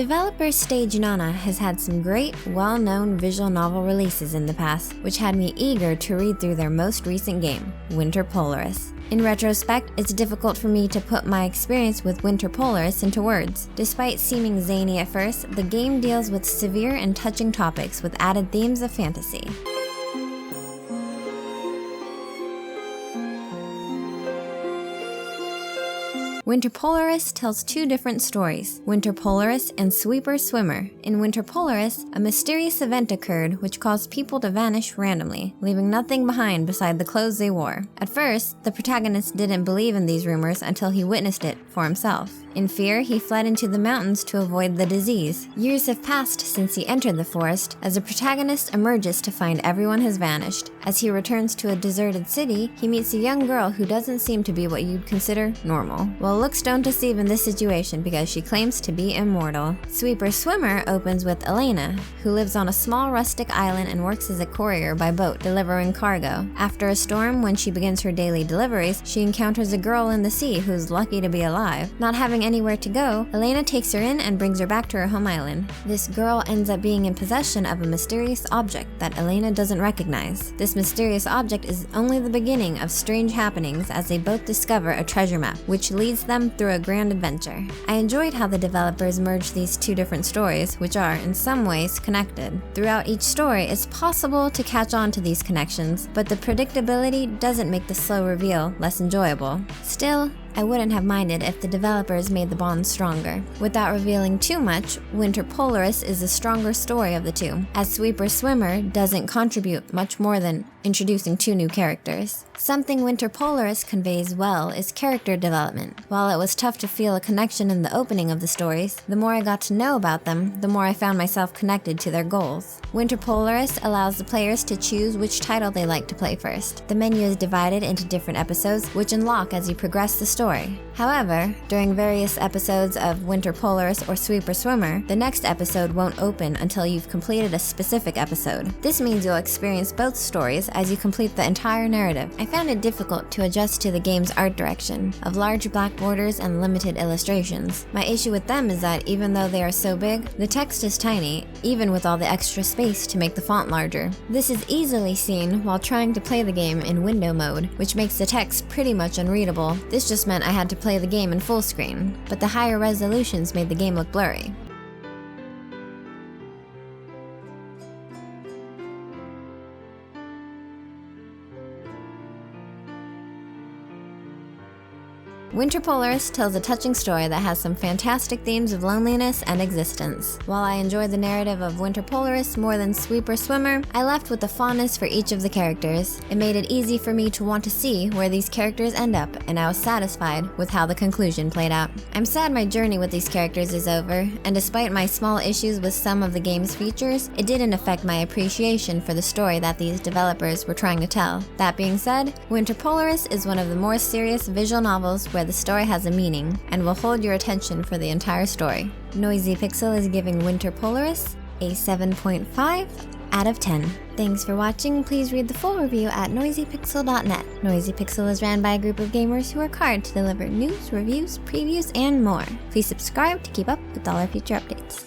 Developer Stage Nana has had some great, well-known visual novel releases in the past, which had me eager to read through their most recent game, Winter Polaris. In retrospect, it's difficult for me to put my experience with Winter Polaris into words. Despite seeming zany at first, the game deals with severe and touching topics with added themes of fantasy. Winter Polaris tells two different stories, Winter Polaris and Sweeper Swimmer. In Winter Polaris, a mysterious event occurred which caused people to vanish randomly, leaving nothing behind beside the clothes they wore. At first, the protagonist didn't believe in these rumors until he witnessed it for himself. In fear, he fled into the mountains to avoid the disease. Years have passed since he entered the forest, as the protagonist emerges to find everyone has vanished. As he returns to a deserted city, he meets a young girl who doesn't seem to be what you'd consider normal. Well, looks don't deceive in this situation because she claims to be immortal. Sweeper Swimmer opens with Elena, who lives on a small rustic island and works as a courier by boat, delivering cargo. After a storm, when she begins her daily deliveries, she encounters a girl in the sea who's lucky to be alive. Not having anywhere to go, Elena takes her in and brings her back to her home island. This girl ends up being in possession of a mysterious object that Elena doesn't recognize. This mysterious object is only the beginning of strange happenings as they both discover a treasure map, which leads them through a grand adventure. I enjoyed how the developers merged these two different stories, which are, in some ways, connected. Throughout each story, it's possible to catch on to these connections, but the predictability doesn't make the slow reveal less enjoyable. Still, I wouldn't have minded if the developers made the bond stronger. Without revealing too much, Winter Polaris is the stronger story of the two, as Sweeper Swimmer doesn't contribute much more than introducing two new characters. Something Winter Polaris conveys well is character development. While it was tough to feel a connection in the opening of the stories, the more I got to know about them, the more I found myself connected to their goals. Winter Polaris allows the players to choose which title they like to play first. The menu is divided into different episodes, which unlock as you progress the story. However, during various episodes of Winter Polaris or Sweeper Swimmer, the next episode won't open until you've completed a specific episode. This means you'll experience both stories as you complete the entire narrative. I found it difficult to adjust to the game's art direction, of large black borders and limited illustrations. My issue with them is that even though they are so big, the text is tiny, even with all the extra space to make the font larger. This is easily seen while trying to play the game in window mode, which makes the text pretty much unreadable. This just meant I had to play the game in full screen, but the higher resolutions made the game look blurry. Winter Polaris tells a touching story that has some fantastic themes of loneliness and existence. While I enjoyed the narrative of Winter Polaris more than Sweeper Swimmer, I left with a fondness for each of the characters. It made it easy for me to want to see where these characters end up, and I was satisfied with how the conclusion played out. I'm sad my journey with these characters is over, and despite my small issues with some of the game's features, it didn't affect my appreciation for the story that these developers were trying to tell. That being said, Winter Polaris is one of the more serious visual novels where the story has a meaning and will hold your attention for the entire story. Noisy Pixel is giving Winter Polaris a 7.5 out of 10. Thanks for watching. Please read the full review at noisypixel.net. Noisy Pixel is ran by a group of gamers who work hard to deliver news, reviews, previews, and more. Please subscribe to keep up with all our future updates.